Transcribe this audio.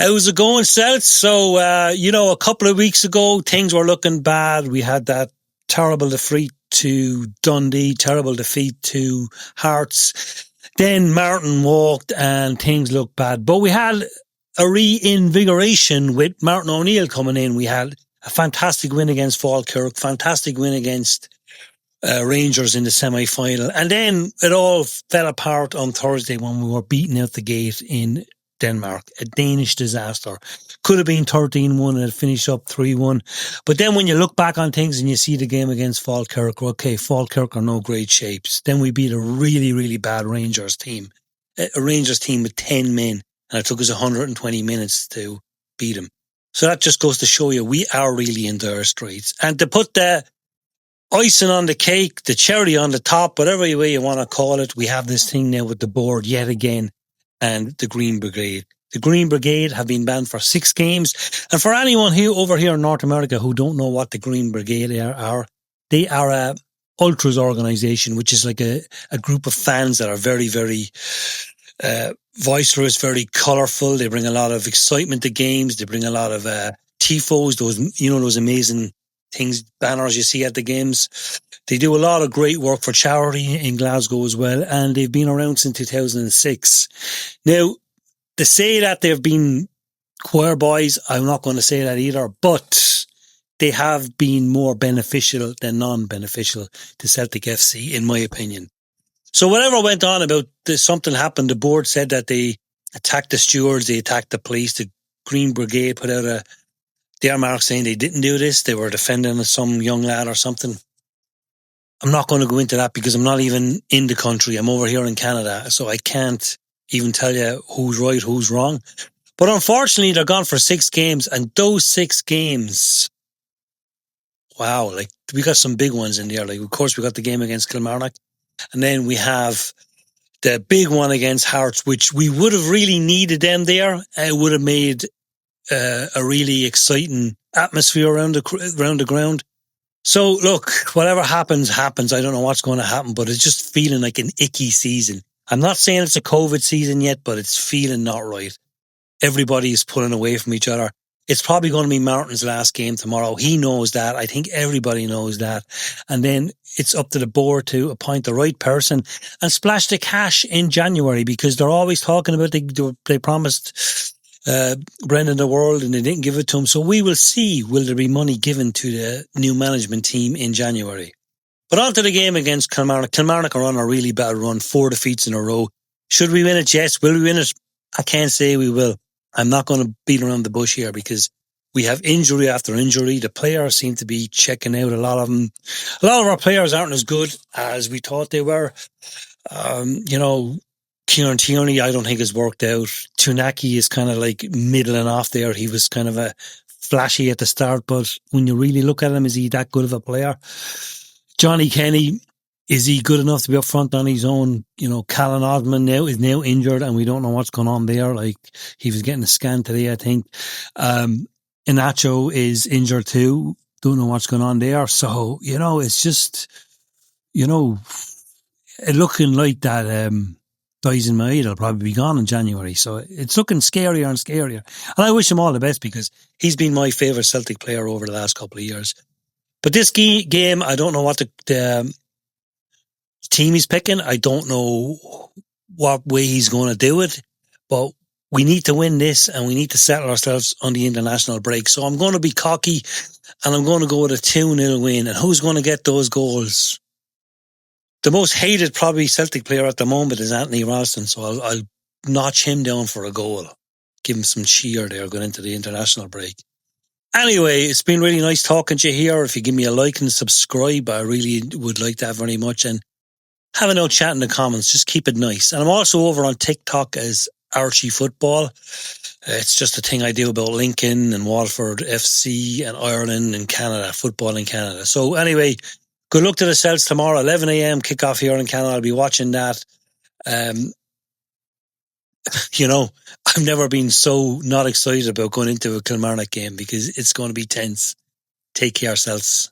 How's it going, Celts? So, a couple of weeks ago, things were looking bad. We had that terrible defeat to Dundee, terrible defeat to Hearts. Then Martin walked and things looked bad. But we had a reinvigoration with Martin O'Neill coming in. We had a fantastic win against Falkirk, fantastic win against Rangers in the semi-final. And then it all fell apart on Thursday when we were beaten out the gate in Denmark. A Danish disaster. Could have been 13-1 and it finished up 3-1. But then when you look back on things and you see the game against Falkirk, okay, Falkirk are no great shapes. Then we beat a really, really bad Rangers team. A Rangers team with 10 men. And it took us 120 minutes to beat them. So that just goes to show you we are really in dire straits. And to put the icing on the cake, the cherry on the top, whatever way you want to call it, we have this thing now with the board yet again. And the Green Brigade. The Green Brigade have been banned for 6 games. And for anyone over here in North America who don't know what the Green Brigade are, they are a ultras organisation, which is like a group of fans that are very, very boisterous, very colourful. They bring a lot of excitement to games. They bring a lot of tifos, those amazing things, banners you see at the games. They do a lot of great work for charity in Glasgow as well, and they've been around since 2006. Now, to say that they've been choir boys, I'm not going to say that either, but they have been more beneficial than non-beneficial to Celtic FC, in my opinion. So whatever went on about this, something happened, the board said that they attacked the stewards, they attacked the police, the Green Brigade put out their mark saying they didn't do this, they were defending some young lad or something. I'm not going to go into that because I'm not even in the country. I'm over here in Canada, so I can't even tell you who's right, who's wrong. But unfortunately, they're gone for 6 games, and those 6 games, wow, like we got some big ones in there. Like, of course, we got the game against Kilmarnock, and then we have the big one against Hearts, which we would have really needed them there. It would have made a really exciting atmosphere around the ground. So, look, whatever happens. I don't know what's going to happen, but it's just feeling like an icky season. I'm not saying it's a COVID season yet, but it's feeling not right. Everybody is pulling away from each other. It's probably going to be Martin's last game tomorrow. He knows that. I think everybody knows that. And then it's up to the board to appoint the right person and splash the cash in January, because they're always talking about they promised Brendan the world and they didn't give it to him. So we will see, will there be money given to the new management team in January. But on to the game against Kilmarnock. Kilmarnock are on a really bad run, 4 defeats in a row. Should we win it? Yes. Will we win it? I can't say we will. I'm not going to beat around the bush here because we have injury after injury. The players seem to be checking out. A lot of our players aren't as good as we thought they were. Kieran Tierney, I don't think has worked out. Tunaki is kind of like middling off there. He was kind of a flashy at the start, but when you really look at him, is he that good of a player? Johnny Kenny, is he good enough to be up front on his own? Callan Osman is now injured and we don't know what's going on there. Like, he was getting a scan today, I think. Inacho is injured too. Don't know what's going on there. So, it's just, it looking like that Dyson Maid will probably be gone in January. So it's looking scarier and scarier. And I wish him all the best because he's been my favourite Celtic player over the last couple of years. But this game, I don't know what the team he's picking. I don't know what way he's going to do it. But we need to win this and we need to settle ourselves on the international break. So I'm going to be cocky and I'm going to go with a 2-0 win. And who's going to get those goals? The most hated probably Celtic player at the moment is Anthony Ralston. So I'll notch him down for a goal. Give him some cheer there going into the international break. Anyway, it's been really nice talking to you here. If you give me a like and subscribe, I really would like that very much. And have a no chat in the comments. Just keep it nice. And I'm also over on TikTok as Archie Football. It's just a thing I do about Lincoln and Waterford FC and Ireland and Canada, football in Canada. So anyway, good luck to the Celts tomorrow, 11 a.m. kickoff here in Canada. I'll be watching that. I've never been so not excited about going into a Kilmarnock game because it's going to be tense. Take care, Celts.